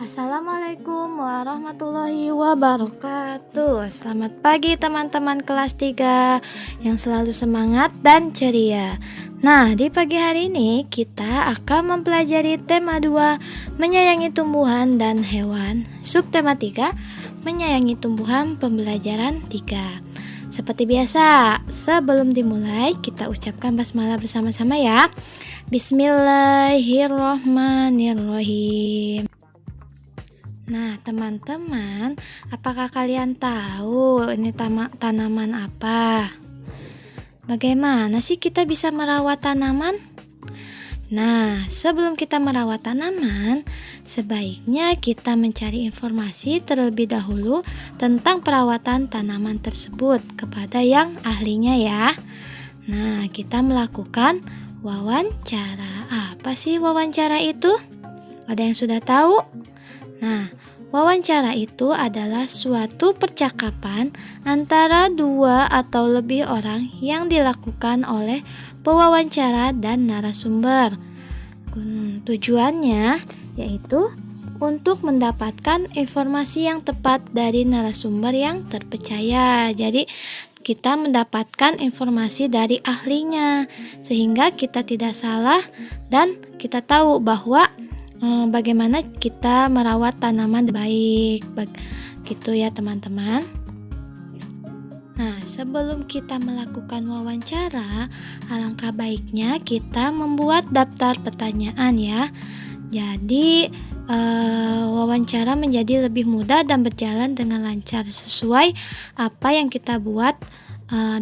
Assalamualaikum warahmatullahi wabarakatuh. Selamat pagi teman-teman kelas 3 yang selalu semangat dan ceria. Nah, di pagi hari ini kita akan mempelajari tema 2, menyayangi tumbuhan dan hewan. Subtema 3, menyayangi tumbuhan, pembelajaran 3. Seperti biasa, sebelum dimulai kita ucapkan basmalah bersama-sama ya. Bismillahirrohmanirrohim. Nah, teman-teman, apakah kalian tahu ini tanaman apa? Bagaimana sih kita bisa merawat tanaman? Nah, sebelum kita merawat tanaman, sebaiknya kita mencari informasi terlebih dahulu tentang perawatan tanaman tersebut kepada yang ahlinya ya. Nah, kita melakukan wawancara. Apa sih wawancara itu? Ada yang sudah tahu? Nah, wawancara itu adalah suatu percakapan antara dua atau lebih orang yang dilakukan oleh pewawancara dan narasumber. Tujuannya yaitu untuk mendapatkan informasi yang tepat dari narasumber yang terpercaya. Jadi, kita mendapatkan informasi dari ahlinya sehingga kita tidak salah dan kita tahu bahwa bagaimana kita merawat tanaman baik, gitu ya teman-teman. Nah, sebelum kita melakukan wawancara, alangkah baiknya kita membuat daftar pertanyaan ya. Jadi wawancara menjadi lebih mudah dan berjalan dengan lancar sesuai apa yang kita buat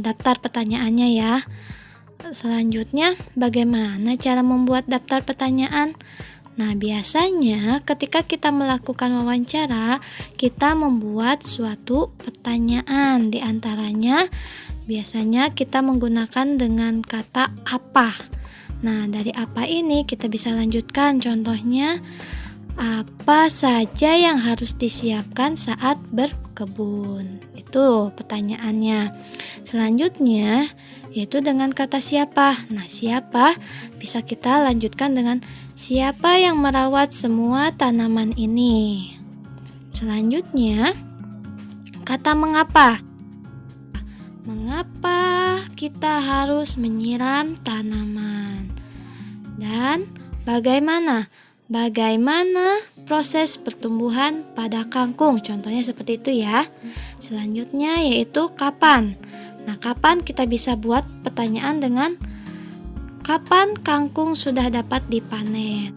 daftar pertanyaannya ya. Selanjutnya, bagaimana cara membuat daftar pertanyaan? Nah, biasanya ketika kita melakukan wawancara, kita membuat suatu pertanyaan. Di antaranya, biasanya kita menggunakan dengan kata apa. Nah, dari apa ini kita bisa lanjutkan. Contohnya, apa saja yang harus disiapkan saat berkebun? Itu pertanyaannya. Selanjutnya, yaitu dengan kata siapa. Nah, siapa bisa kita lanjutkan dengan siapa yang merawat semua tanaman ini. Selanjutnya, kata mengapa. Mengapa kita harus menyiram tanaman? Dan bagaimana proses pertumbuhan pada kangkung? Contohnya seperti itu ya. Selanjutnya yaitu kapan. Nah, kapan kita bisa buat pertanyaan dengan kapan kangkung sudah dapat dipanen?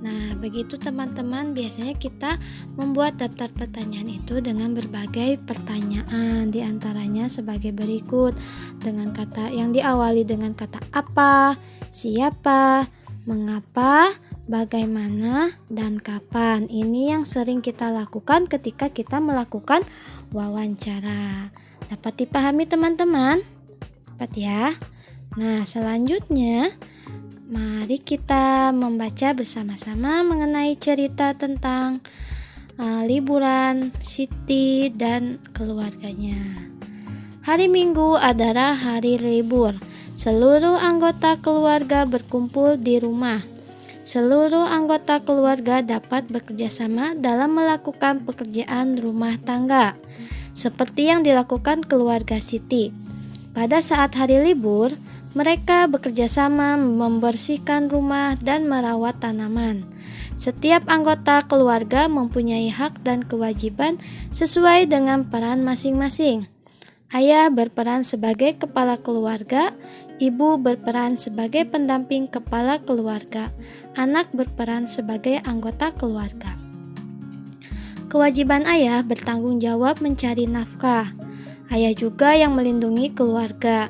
Nah, begitu teman-teman, biasanya kita membuat daftar pertanyaan itu dengan berbagai pertanyaan. Di antaranya sebagai berikut, dengan kata yang diawali dengan kata apa, siapa, mengapa, bagaimana, dan kapan. Ini yang sering kita lakukan ketika kita melakukan wawancara. Dapat dipahami teman-teman? Dapat ya? Nah, selanjutnya mari kita membaca bersama-sama mengenai cerita tentang liburan Siti dan keluarganya. Hari Minggu adalah hari libur. Seluruh anggota keluarga berkumpul di rumah. Seluruh anggota keluarga dapat bekerja sama dalam melakukan pekerjaan rumah tangga, seperti yang dilakukan keluarga Siti. Pada saat hari libur, mereka bekerja sama membersihkan rumah dan merawat tanaman. Setiap anggota keluarga mempunyai hak dan kewajiban sesuai dengan peran masing-masing. Ayah berperan sebagai kepala keluarga, ibu berperan sebagai pendamping kepala keluarga, anak berperan sebagai anggota keluarga. Kewajiban ayah bertanggung jawab mencari nafkah. Ayah juga yang melindungi keluarga.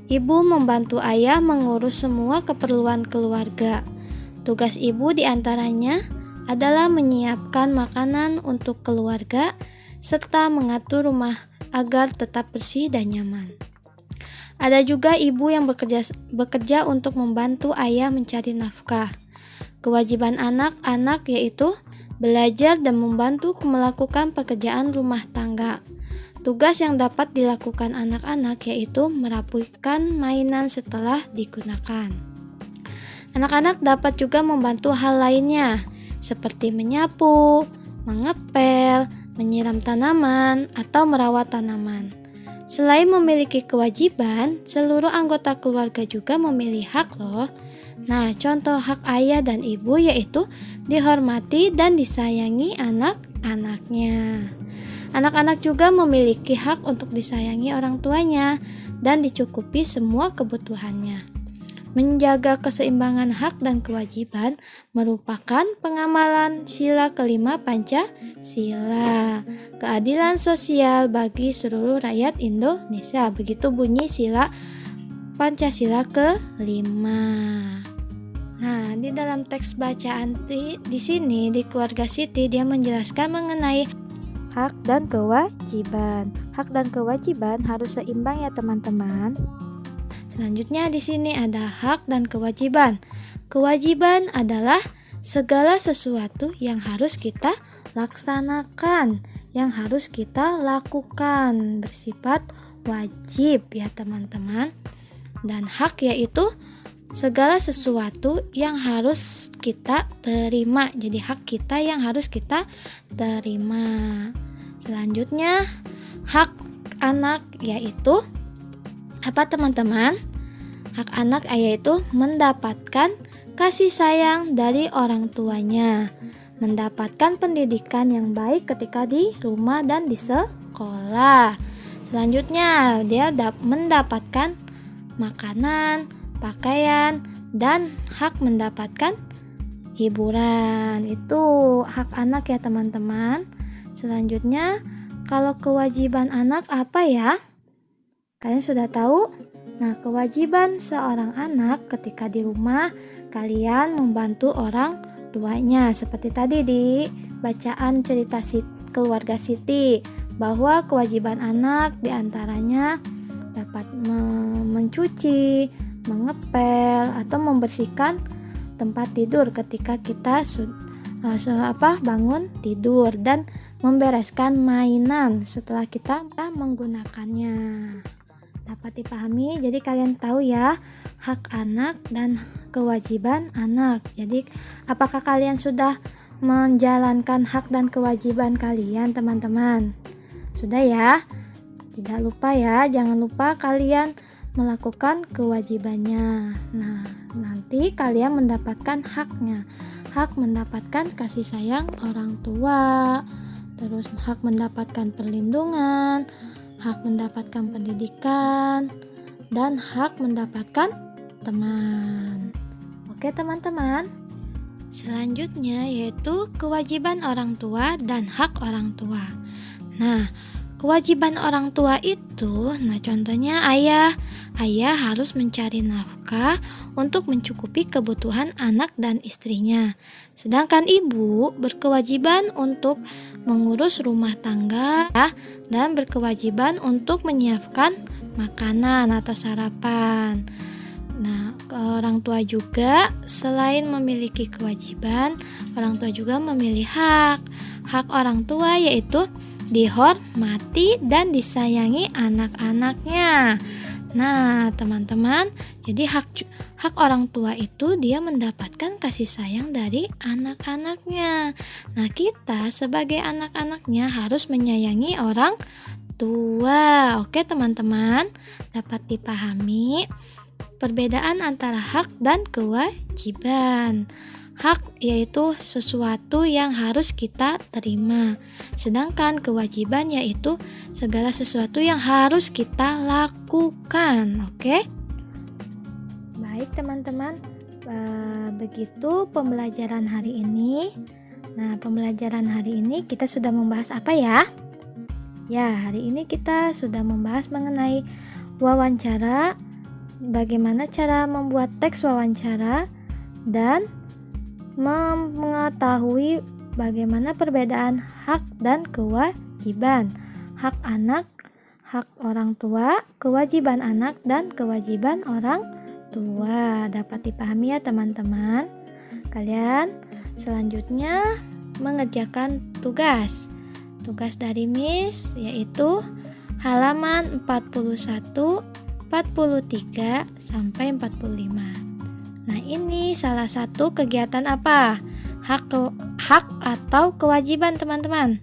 Ibu membantu ayah mengurus semua keperluan keluarga. Tugas ibu diantaranya adalah menyiapkan makanan untuk keluarga serta mengatur rumah agar tetap bersih dan nyaman. Ada juga ibu yang bekerja untuk membantu ayah mencari nafkah. Kewajiban anak-anak yaitu belajar dan membantu melakukan pekerjaan rumah tangga. Tugas yang dapat dilakukan anak-anak yaitu merapikan mainan setelah digunakan. Anak-anak dapat juga membantu hal lainnya, seperti menyapu, mengepel, menyiram tanaman, atau merawat tanaman. Selain memiliki kewajiban, seluruh anggota keluarga juga memiliki hak loh. Nah, contoh hak ayah dan ibu yaitu dihormati dan disayangi anak-anaknya. Anak-anak juga memiliki hak untuk disayangi orang tuanya dan dicukupi semua kebutuhannya. Menjaga keseimbangan hak dan kewajiban merupakan pengamalan sila kelima Pancasila, keadilan sosial bagi seluruh rakyat Indonesia. Begitu bunyi sila Pancasila kelima. Nah, di dalam teks bacaan di sini di keluarga Siti dia menjelaskan mengenai hak dan kewajiban. Hak dan kewajiban harus seimbang ya teman-teman. Selanjutnya di sini ada hak dan kewajiban. Kewajiban adalah segala sesuatu yang harus kita laksanakan, yang harus kita lakukan, bersifat wajib ya teman-teman. Dan hak yaitu segala sesuatu yang harus kita terima. Jadi hak kita yang harus kita terima. Selanjutnya hak anak yaitu apa teman-teman? Hak anak yaitu mendapatkan kasih sayang dari orang tuanya, mendapatkan pendidikan yang baik ketika di rumah dan di sekolah. Selanjutnya dia mendapatkan makanan, pakaian, dan hak mendapatkan hiburan. Itu hak anak ya teman-teman. Selanjutnya kalau kewajiban anak apa ya? Kalian sudah tahu? Nah, kewajiban seorang anak ketika di rumah, kalian membantu orang tuanya. Seperti tadi di bacaan cerita keluarga Siti, bahwa kewajiban anak diantaranya dapat mencuci, mengepel, atau membersihkan tempat tidur ketika kita bangun tidur, dan membereskan mainan setelah kita menggunakannya. Dapat dipahami? Jadi kalian tahu ya hak anak dan kewajiban anak. Jadi apakah kalian sudah menjalankan hak dan kewajiban kalian teman-teman? Sudah ya? Tidak lupa ya, jangan lupa kalian melakukan kewajibannya. Nah, nanti kalian mendapatkan haknya. Hak mendapatkan kasih sayang orang tua, terus hak mendapatkan perlindungan, hak mendapatkan pendidikan, dan hak mendapatkan teman. Oke teman-teman. Selanjutnya yaitu kewajiban orang tua dan hak orang tua. Nah, kewajiban orang tua itu, contohnya ayah harus mencari nafkah untuk mencukupi kebutuhan anak dan istrinya. Sedangkan ibu berkewajiban untuk mengurus rumah tangga dan berkewajiban untuk menyiapkan makanan atau sarapan. Nah, orang tua juga selain memiliki kewajiban, orang tua juga memiliki hak. Hak orang tua yaitu dihormati dan disayangi anak-anaknya. Nah, teman-teman, jadi hak orang tua itu dia mendapatkan kasih sayang dari anak-anaknya. Nah, kita sebagai anak-anaknya harus menyayangi orang tua. Oke, teman-teman, dapat dipahami perbedaan antara hak dan kewajiban. Hak yaitu sesuatu yang harus kita terima, sedangkan kewajiban yaitu segala sesuatu yang harus kita lakukan. Oke? Baik teman-teman, begitu pembelajaran hari ini. Nah, pembelajaran hari ini kita sudah membahas apa ya? Ya, hari ini kita sudah membahas mengenai wawancara, bagaimana cara membuat teks wawancara, dan mengetahui bagaimana perbedaan hak dan kewajiban. Hak anak, hak orang tua, kewajiban anak, dan kewajiban orang tua. Dapat dipahami ya teman-teman. Kalian selanjutnya mengerjakan tugas. Tugas dari Miss yaitu halaman 41, 43 sampai 45. Nah, ini salah satu kegiatan apa? hak atau kewajiban teman-teman.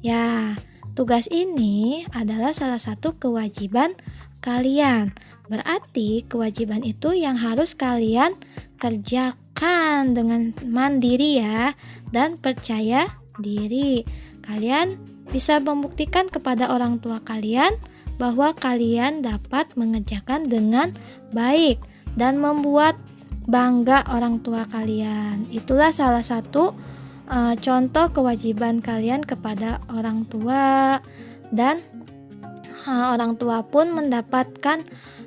Ya, tugas ini adalah salah satu kewajiban kalian. Berarti kewajiban itu yang harus kalian kerjakan dengan mandiri ya, dan percaya diri. Kalian bisa membuktikan kepada orang tua kalian bahwa kalian dapat mengerjakan dengan baik dan membuat bangga orang tua kalian. Itulah salah satu contoh kewajiban kalian kepada orang tua, dan orang tua pun mendapatkan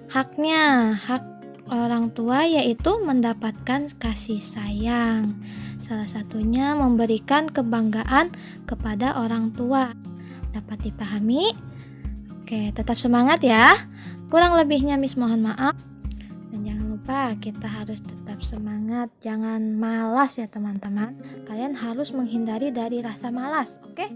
haknya. Hak orang tua yaitu mendapatkan kasih sayang. Salah satunya memberikan kebanggaan kepada orang tua. Dapat dipahami? Oke, tetap semangat ya. Kurang lebihnya Miss mohon maaf. Dan jangan lupa kita harus tetap semangat. Jangan malas ya teman-teman. Kalian harus menghindari dari rasa malas, oke?